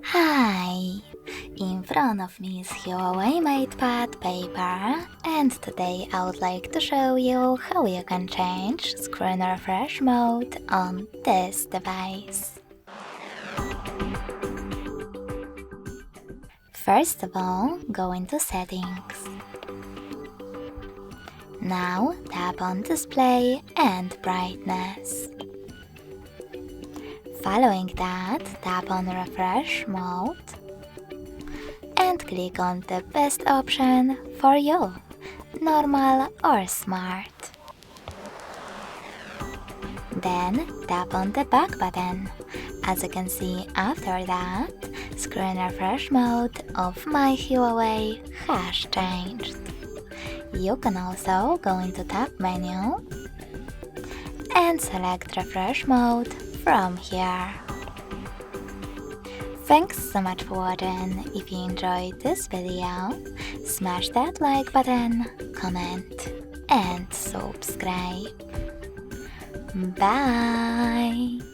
Hi! In front of me is HUAWEI MatePad paper, and today I would like to show you how you can change screen refresh mode on this device. First of all, go into Settings. Now tap on Display and Brightness. Following that, tap on Refresh Mode and click on the best option for you, normal or smart. Then tap on the back button. As you can see, after that, screen refresh mode of my HUAWEI has changed. You can also go into Tab menu and select refresh mode from here. Thanks so much for watching. If you enjoyed this video, smash that like button, comment and subscribe. Bye!